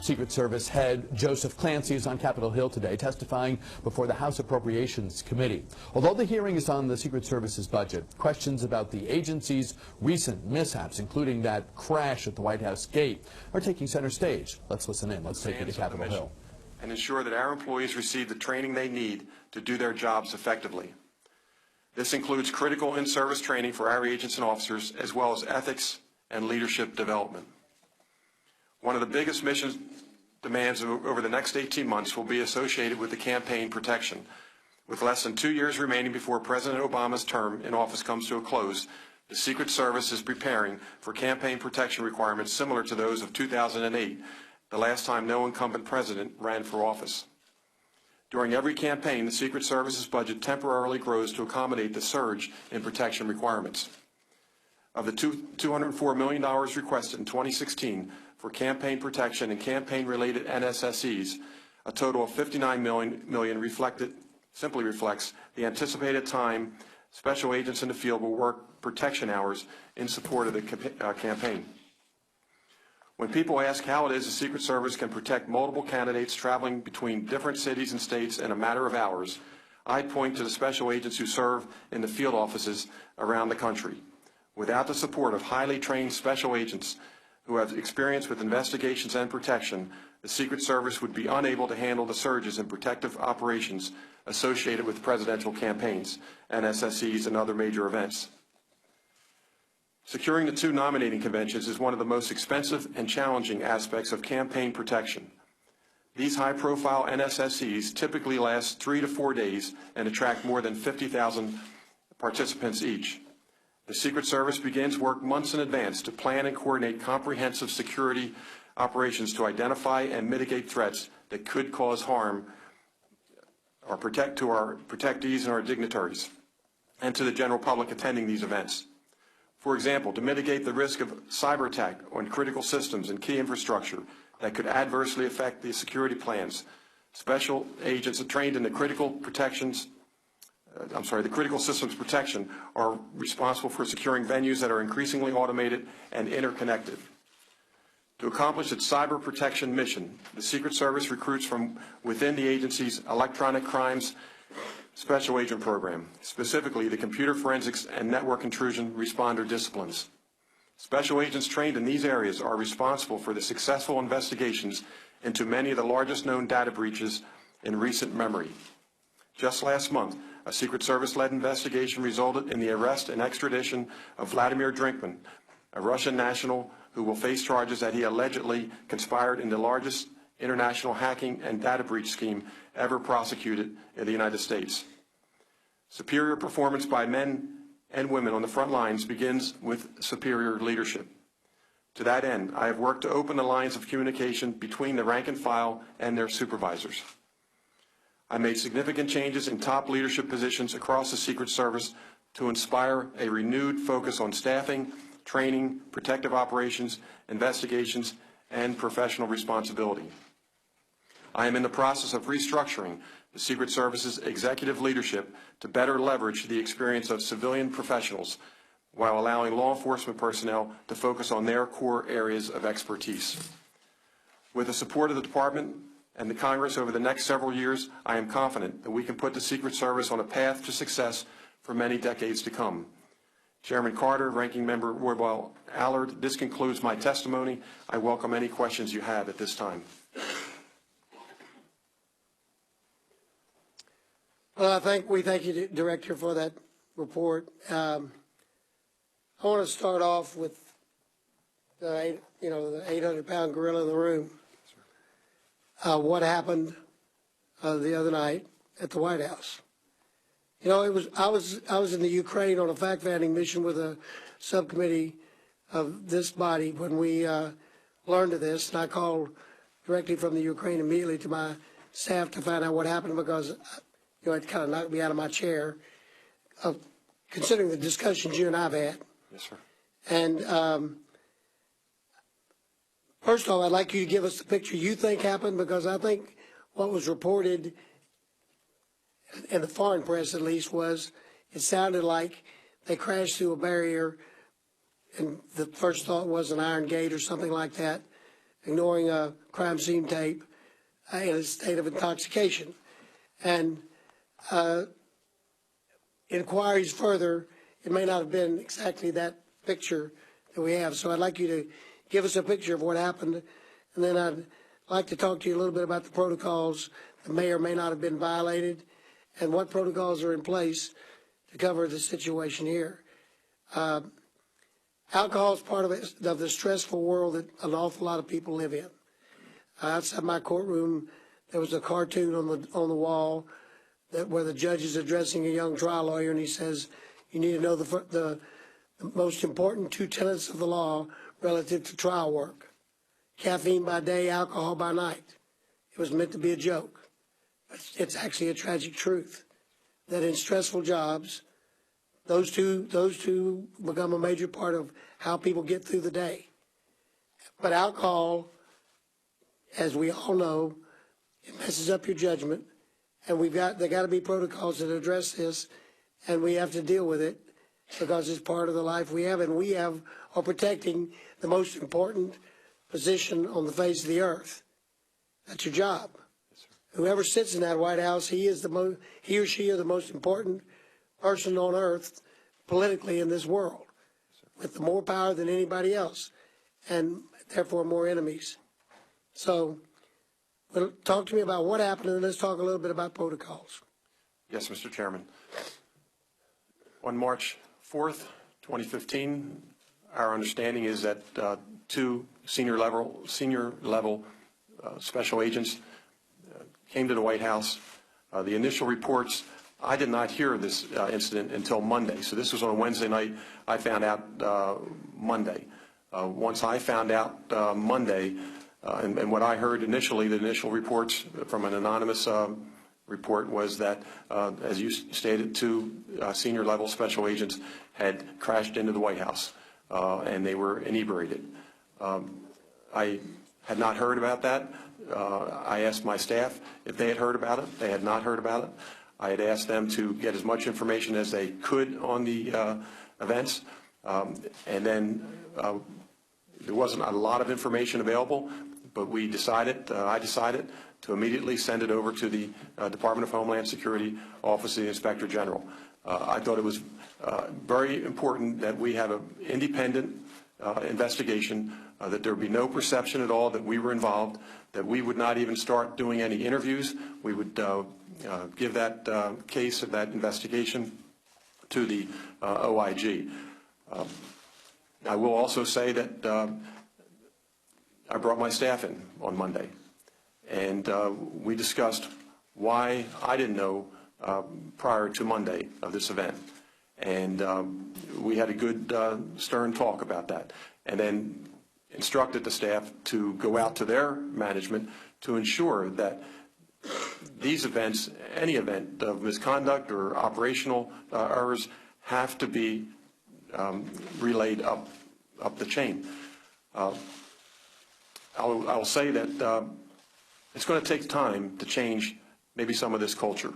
Secret Service head Joseph Clancy is on Capitol Hill today testifying before the House Appropriations Committee. Although the hearing is on the Secret Service's budget, questions about the agency's recent mishaps, including that crash at the White House gate, are taking center stage. Let's listen in. Let's take you to Capitol Hill. And ensure that our employees receive the training they need to do their jobs effectively. This includes critical in-service training for our agents and officers, as well as ethics and leadership development. One of the biggest mission demands over the next 18 months will be associated with the campaign protection. With less than 2 years remaining before President Obama's term in office comes to a close, the Secret Service is preparing for campaign protection requirements similar to those of 2008, the last time no incumbent president ran for office. During every campaign, the Secret Service's budget temporarily grows to accommodate the surge in protection requirements. Of the $204 million requested in 2016 for campaign protection and campaign-related NSSEs, a total of $59 million simply reflects the anticipated time special agents in the field will work protection hours in support of the campaign. When people ask how it is the Secret Service can protect multiple candidates traveling between different cities and states in a matter of hours, I point to the special agents who serve in the field offices around the country. Without the support of highly trained special agents who have experience with investigations and protection, the Secret Service would be unable to handle the surges in protective operations associated with presidential campaigns, NSSEs, and other major events. Securing the 2 nominating conventions is one of the most expensive and challenging aspects of campaign protection. These high-profile NSSEs typically last 3 to 4 days and attract more than 50,000 participants each. The Secret Service begins work months in advance to plan and coordinate comprehensive security operations to identify and mitigate threats that could cause harm or to our protectees and our dignitaries and to the general public attending these events. For example, to mitigate the risk of cyber attack on critical systems and key infrastructure that could adversely affect the security plans, special agents trained in the critical systems protection are responsible for securing venues that are increasingly automated and interconnected. To accomplish its cyber protection mission, the Secret Service recruits from within the agency's electronic crimes special agent program, specifically the computer forensics and network intrusion responder disciplines. Special agents trained in these areas are responsible for the successful investigations into many of the largest known data breaches in recent memory. Just last month, a Secret Service-led investigation resulted in the arrest and extradition of Vladimir Drinkman, a Russian national who will face charges that he allegedly conspired in the largest international hacking and data breach scheme ever prosecuted in the United States. Superior performance by men and women on the front lines begins with superior leadership. To that end, I have worked to open the lines of communication between the rank and file and their supervisors. I made significant changes in top leadership positions across the Secret Service to inspire a renewed focus on staffing, training, protective operations, investigations, and professional responsibility. I am in the process of restructuring the Secret Service's executive leadership to better leverage the experience of civilian professionals while allowing law enforcement personnel to focus on their core areas of expertise. With the support of the Department and the Congress over the next several years, I am confident that we can put the Secret Service on a path to success for many decades to come. Chairman Carter, Ranking Member Roybal Allard, this concludes my testimony. I welcome any questions you have at this time. Well, we thank you, Director, for that report. I want to start off with the 800-pound gorilla in the room. What happened the other night at the White House? You know, I was in the Ukraine on a fact-finding mission with a subcommittee of this body when we learned of this, and I called directly from the Ukraine immediately to my staff to find out what happened because it kind of knocked me out of my chair, considering the discussions you and I've had. Yes, sir. And first of all, I'd like you to give us the picture you think happened, because I think what was reported in the foreign press, at least, was it sounded like they crashed through a barrier, and the first thought was an iron gate or something like that, ignoring a crime scene tape in a state of intoxication. And inquiries further, it may not have been exactly that picture that we have. So I'd like you to give us a picture of what happened, and then I'd like to talk to you a little bit about the protocols that may or may not have been violated and what protocols are in place to cover the situation here. Alcohol is part of the stressful world that an awful lot of people live in. Outside my courtroom, there was a cartoon on the wall where the judge is addressing a young trial lawyer, and he says, "You need to know the most important two tenets of the law relative to trial work: caffeine by day, alcohol by night." It was meant to be a joke. It's actually a tragic truth that in stressful jobs, those two become a major part of how people get through the day. But alcohol, as we all know, it messes up your judgment, and there got to be protocols that address this, and we have to deal with it because it's part of the life we have, and we are protecting the most important position on the face of the earth. That's your job. Yes, whoever sits in that White House, he or she are the most important person on earth politically in this world, with more power than anybody else, and therefore more enemies. So, talk to me about what happened, and let's talk a little bit about protocols. Yes, Mr. Chairman. On March 4th, 2015, our understanding is that two senior level special agents came to the White House. The initial reports, I did not hear of this incident until Monday. So this was on a Wednesday night. I found out Monday. Once I found out Monday, and what I heard initially, the initial reports from an anonymous report was that, as you stated, two senior level special agents had crashed into the White House and they were inebriated. I had not heard about that. I asked my staff if they had heard about it. They had not heard about it. I had asked them to get as much information as they could on the events, and then there wasn't a lot of information available, but I decided to immediately send it over to the Department of Homeland Security Office of the Inspector General. I thought it was very important that we have an independent investigation, that there would be no perception at all that we were involved, that we would not even start doing any interviews. We would give that case of that investigation to the OIG. I will also say that I brought my staff in on Monday, and we discussed why I didn't know prior to Monday of this event. And we had a good stern talk about that, and then instructed the staff to go out to their management to ensure that these events, any event of misconduct or operational errors, have to be relayed up the chain. I'll say that it's going to take time to change maybe some of this culture.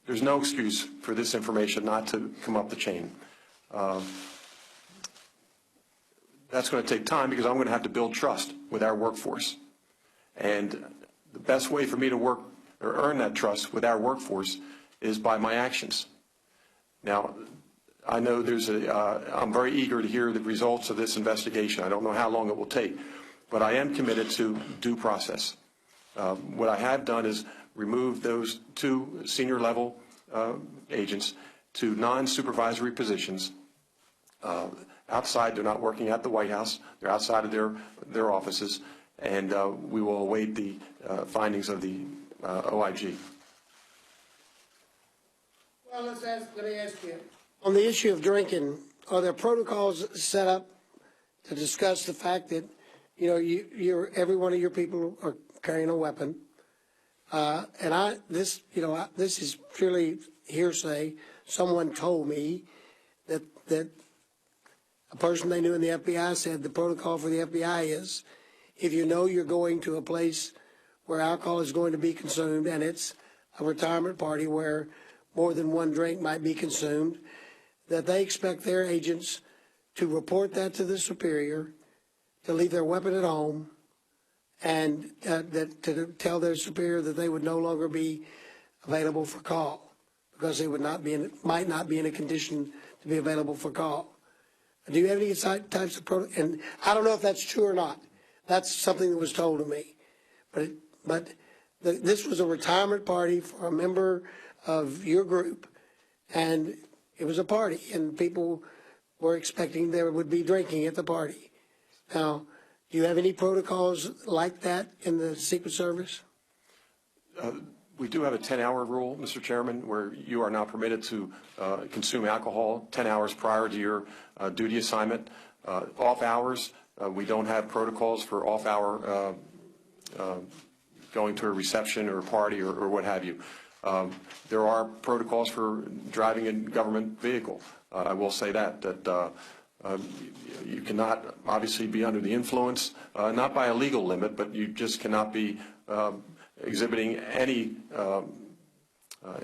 There's no excuse for this information not to come up the chain. That's going to take time because I'm going to have to build trust with our workforce. And the best way for me to work or earn that trust with our workforce is by my actions. Now, I know I'm very eager to hear the results of this investigation. I don't know how long it will take, but I am committed to due process. What I have done is remove those two senior level agents to non-supervisory positions. Outside, they're not working at the White House. They're outside of their offices, and we will await the findings of the OIG. Well, let me ask you. On the issue of drinking, are there protocols set up to discuss the fact that, every one of your people are carrying a weapon? This is purely hearsay. Someone told me that a person they knew in the FBI said the protocol for the FBI is, if you know you're going to a place where alcohol is going to be consumed and it's a retirement party where more than one drink might be consumed, that they expect their agents to report that to the superior, to leave their weapon at home and to tell their superior that they would no longer be available for call because they would not be might not be in a condition to be available for call. Do you have any types of and I don't know if that's true or not. That's something that was told to me, but this was a retirement party for a member of your group, and it was a party, and people were expecting there would be drinking at the party. Now, do you have any protocols like that in the Secret Service? We do have a 10-hour rule, Mr. Chairman, where you are not permitted to consume alcohol 10 hours prior to your duty assignment. Off hours, we don't have protocols for off hour going to a reception or a party or what have you. There are protocols for driving a government vehicle. I will say that you cannot obviously be under the influence, not by a legal limit, but you just cannot be exhibiting any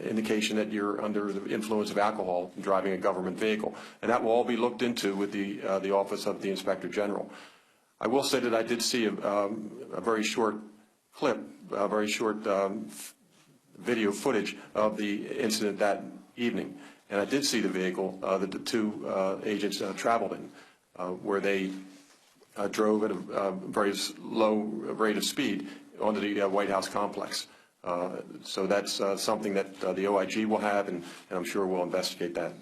indication that you're under the influence of alcohol driving a government vehicle. And that will all be looked into with the Office of the Inspector General. I will say that I did see a very short clip, a very short video footage of the incident that evening. And I did see the vehicle that the two agents traveled in, where they drove at a very low rate of speed onto the White House complex. So that's something that the OIG will have, and I'm sure we'll investigate that.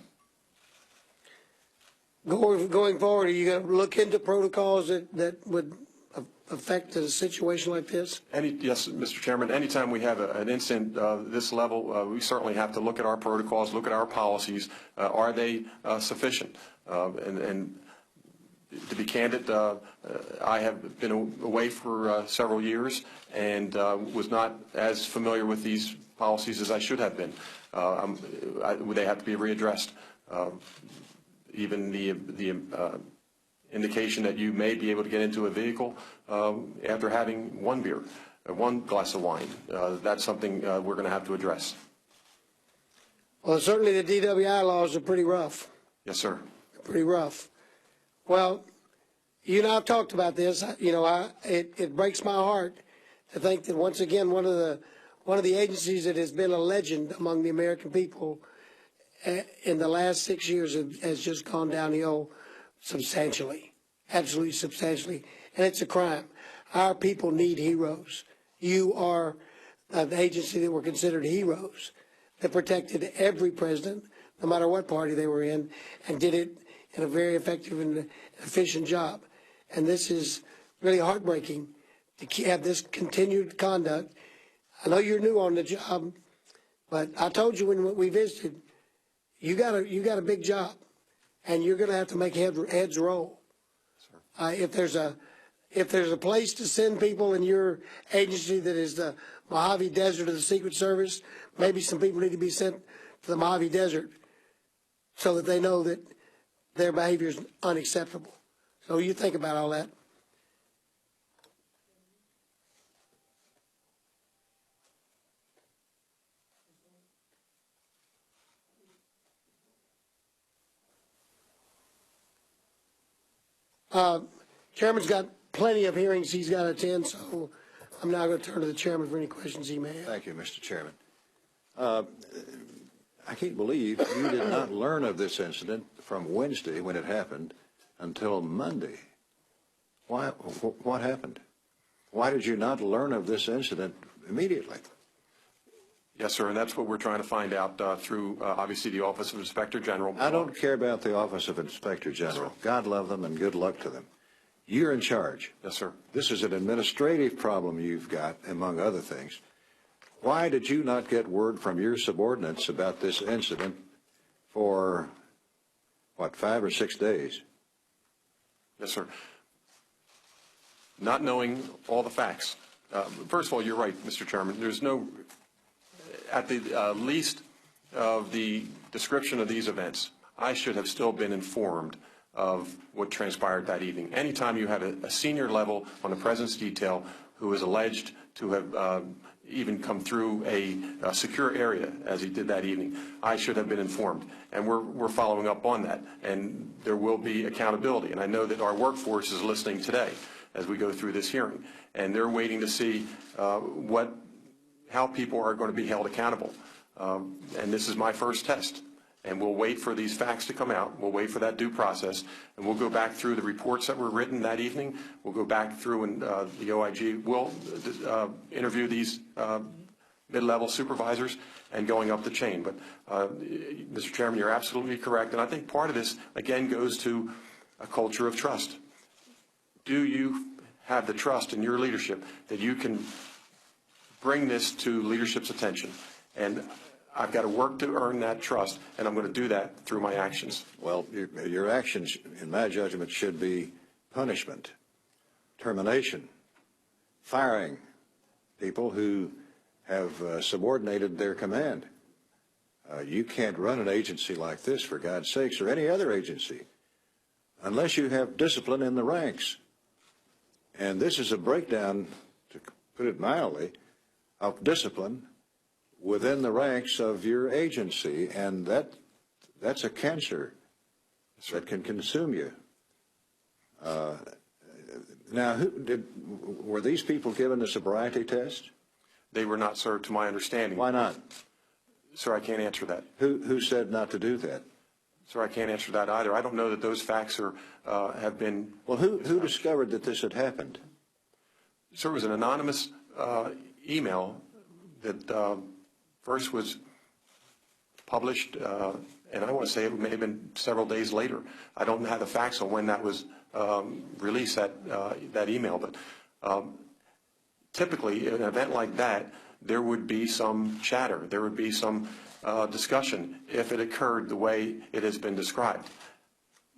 Going forward, are you going to look into protocols that would affect a situation like this? Yes, Mr. Chairman. Anytime we have an incident this level, we certainly have to look at our protocols, look at our policies. Are they sufficient? And to be candid, I have been away for several years and was not as familiar with these policies as I should have been. They have to be readdressed. Even the indication that you may be able to get into a vehicle after having one beer, one glass of wine, that's something we're going to have to address. Well, certainly the DWI laws are pretty rough. Yes, sir. Pretty rough. Well, you and I have talked about this. You know, it breaks my heart to think that once again one of the agencies that has been a legend among the American people in the last 6 years has just gone downhill substantially, absolutely substantially, and it's a crime. Our people need heroes. You are an agency that were considered heroes that protected every president, no matter what party they were in, and did it in a very effective and efficient job. And this is really heartbreaking to have this continued conduct. I know you're new on the job, but I told you when we visited, you got a big job, and you're going to have to make heads roll. If there's a place to send people in your agency that is the Mojave Desert of the Secret Service, maybe some people need to be sent to the Mojave Desert so that they know that their behavior is unacceptable. So you think about all that. Chairman's got plenty of hearings he's got to attend, so I'm now going to turn to the chairman for any questions he may have. Thank you, Mr. Chairman. I can't believe you did not learn of this incident from Wednesday when it happened until Monday. Why? What happened? Why did you not learn of this incident immediately? Yes, sir, and that's what we're trying to find out through, obviously, the Office of Inspector General. I don't care about the Office of Inspector General. God love them and good luck to them. You're in charge. Yes, sir. This is an administrative problem you've got, among other things. Why did you not get word from your subordinates about this incident for, what, 5 or 6 days? Yes, sir. Not knowing all the facts. First of all, you're right, Mr. Chairman. There's no, at the least of the description of these events, I should have still been informed of what transpired that evening. Anytime you have a senior level on the President's detail who is alleged to have even come through a secure area as he did that evening, I should have been informed. And we're following up on that. And there will be accountability. And I know that our workforce is listening today as we go through this hearing. And they're waiting to see how people are going to be held accountable. And this is my first test. And we'll wait for these facts to come out. We'll wait for that due process. And we'll go back through the reports that were written that evening. We'll go back through and the OIG will interview these mid-level supervisors and going up the chain. But, Mr. Chairman, you're absolutely correct. And I think part of this, again, goes to a culture of trust. Do you have the trust in your leadership that you can bring this to leadership's attention? And I've got to work to earn that trust, and I'm going to do that through my actions. Well, your actions, in my judgment, should be punishment, termination, firing people who have subordinated their command. You can't run an agency like this, for God's sakes, or any other agency, unless you have discipline in the ranks. And this is a breakdown, to put it mildly, of discipline within the ranks of your agency, and that's a cancer that can consume you. Now, were these people given a sobriety test? They were not, sir, to my understanding. Why not? Sir, I can't answer that. Who said not to do that? Sir, I can't answer that either. I don't know that those facts are have been. Well, who discovered that this had happened? Sir, it was an anonymous email that first was published, and I want to say it may have been several days later. I don't have the facts on when that was released, that email, but typically in an event like that, there would be some chatter, there would be some discussion if it occurred the way it has been described.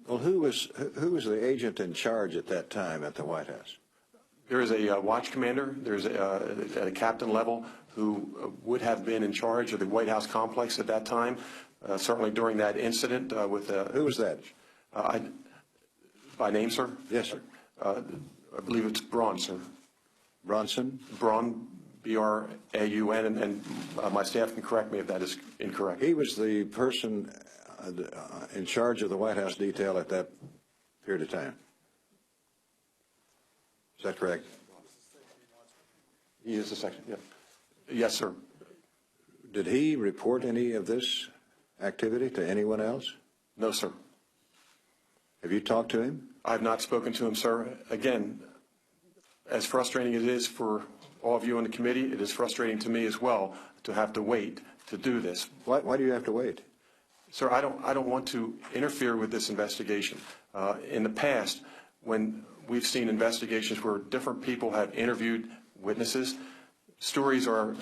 Well, who was the agent in charge at that time at the White House? There is a watch commander. There's at a captain level who would have been in charge of the White House complex at that time, certainly during that incident with. Who was that? By name, sir? Yes, sir. I believe it's Braun, sir. Bronson? Braun, B-R-A-U-N, and my staff can correct me if that is incorrect. He was the person in charge of the White House detail at that period of time. Is that correct? He is the section, yeah. Yes, sir. Did he report any of this activity to anyone else? No, sir. Have you talked to him? I have not spoken to him, sir. Again, as frustrating as it is for all of you on the committee, it is frustrating to me as well to have to wait to do this. Why do you have to wait? Sir, I don't want to interfere with this investigation. In the past, when we've seen investigations where different people have interviewed witnesses, stories are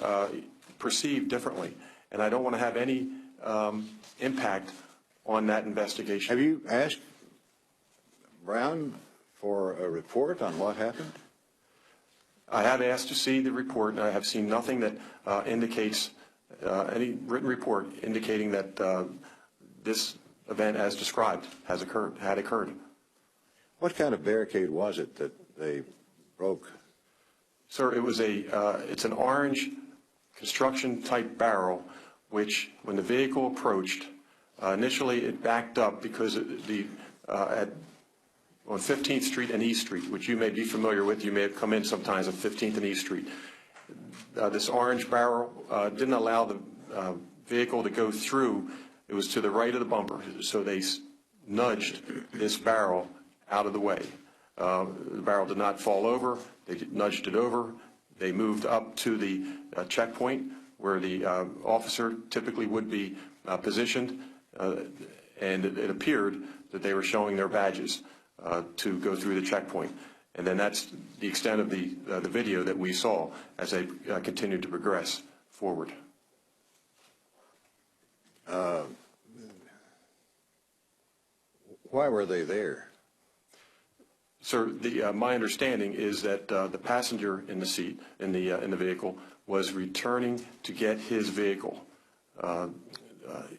perceived differently, and I don't want to have any impact on that investigation. Have you asked Brown for a report on what happened? I have asked to see the report, and I have seen nothing that indicates any written report indicating that this event, as described, had occurred. What kind of barricade was it that they broke? Sir, it was it's an orange construction type barrel, which when the vehicle approached, initially it backed up because on 15th Street and East Street, which you may be familiar with, you may have come in sometimes on 15th and East Street. This orange barrel didn't allow the vehicle to go through. It was to the right of the bumper, so they nudged this barrel out of the way. The barrel did not fall over. They nudged it over. They moved up to the checkpoint where the officer typically would be positioned, and it appeared that they were showing their badges to go through the checkpoint. And then that's the extent of the video that we saw as they continued to progress forward. Why were they there? Sir, my understanding is that the passenger in the seat in the vehicle was returning to get his vehicle.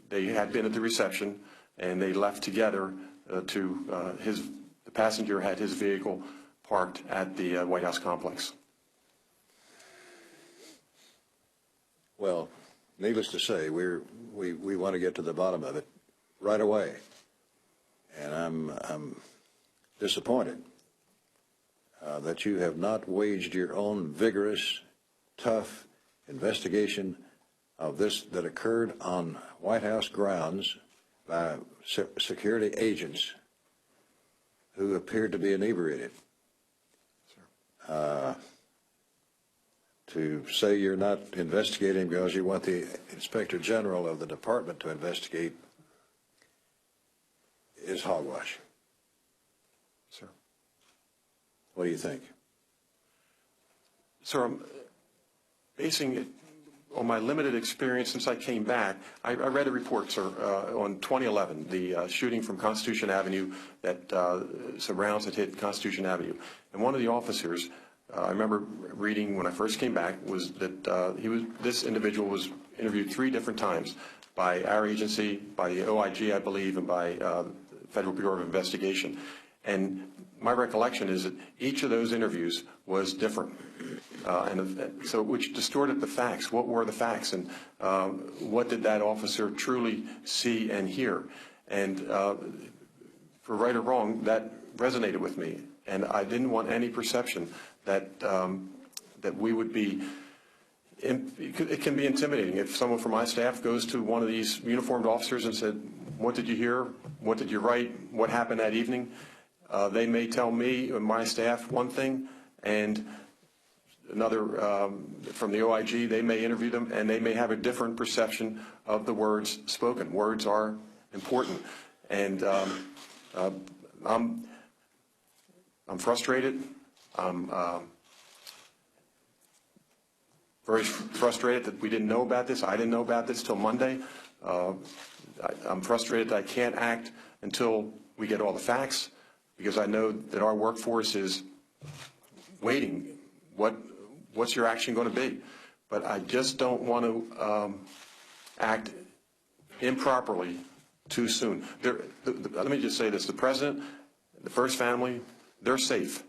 They had been at the reception, and they left together the passenger had his vehicle parked at the White House complex. Well, needless to say, we want to get to the bottom of it right away, and I'm disappointed that you have not waged your own vigorous, tough investigation of this that occurred on White House grounds by security agents who appeared to be inebriated. To say you're not investigating because you want the Inspector General of the department to investigate is hogwash. Sir. What do you think? Sir, I'm basing it on my limited experience since I came back. I read a report, sir, on 2011, the shooting from Constitution Avenue that some rounds had hit Constitution Avenue. And one of the officers, I remember reading when I first came back, was that this individual was interviewed 3 different times by our agency, by the OIG, I believe, and by the Federal Bureau of Investigation. And my recollection is that each of those interviews was different, which distorted the facts. What were the facts, and what did that officer truly see and hear? And for right or wrong, that resonated with me, and I didn't want any perception that we would be. It can be intimidating if someone from my staff goes to one of these uniformed officers and said, "What did you hear? What did you write? What happened that evening?" They may tell me and my staff one thing, and another from the OIG, they may interview them, and they may have a different perception of the words spoken. Words are important, and I'm frustrated. I'm very frustrated that we didn't know about this. I didn't know about this till Monday. I'm frustrated that I can't act until we get all the facts, because I know that our workforce is waiting. What's your action going to be? But I just don't want to act improperly too soon. Let me just say this. The President, the First Family, they're safe.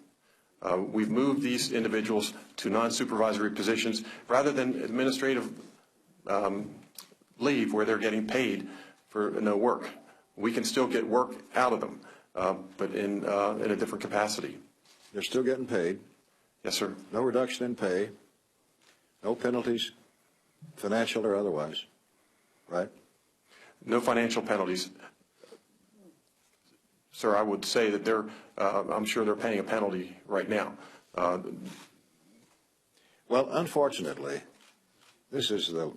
We've moved these individuals to non-supervisory positions rather than administrative leave where they're getting paid for no work. We can still get work out of them, but in a different capacity. They're still getting paid. Yes, sir. No reduction in pay, no penalties, financial or otherwise, right? No financial penalties. Sir, I would say that I'm sure they're paying a penalty right now. Well, unfortunately, this is the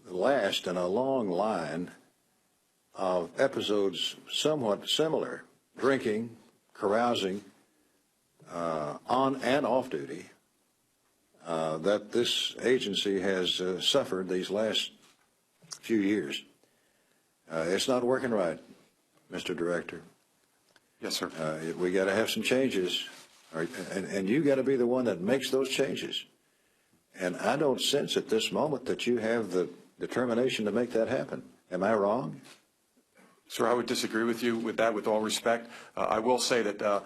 last in a long line of episodes somewhat similar, drinking, carousing, on and off duty, that this agency has suffered these last few years. It's not working right, Mr. Director. Yes, sir. We got to have some changes, and you got to be the one that makes those changes. And I don't sense at this moment that you have the determination to make that happen. Am I wrong? Sir, I would disagree with you with that, with all respect. I will say that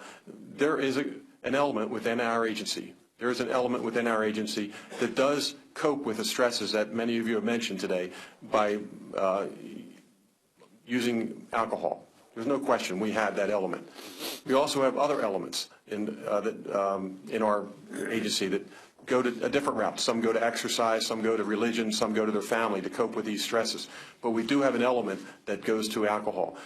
there is an element within our agency. There is an element within our agency that does cope with the stresses that many of you have mentioned today by using alcohol. There's no question we have that element. We also have other elements in our agency that go to a different route. Some go to exercise, some go to religion, some go to their family to cope with these stresses. But we do have an element that goes to alcohol.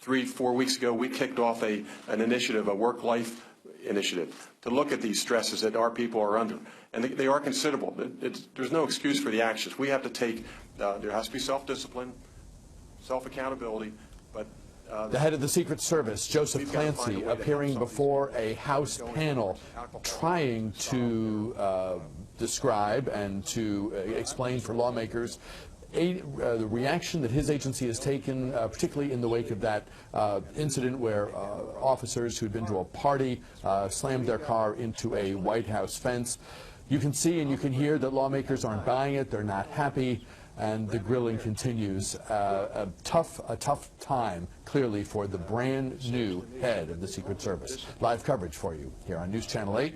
3-4 weeks ago, we kicked off an initiative, a work-life initiative, to look at these stresses that our people are under. And they are considerable. There's no excuse for the actions. We have to take, there has to be self-discipline, self-accountability, but the head of the Secret Service, Joseph Clancy, appearing before a House panel trying to describe and to explain for lawmakers the reaction that his agency has taken, particularly in the wake of that incident where officers who'd been to a party slammed their car into a White House fence. You can see and you can hear that lawmakers aren't buying it. They're not happy. and the grilling continues. A tough time, clearly, for the brand new head of the Secret Service. Live coverage for you here on News Channel 8.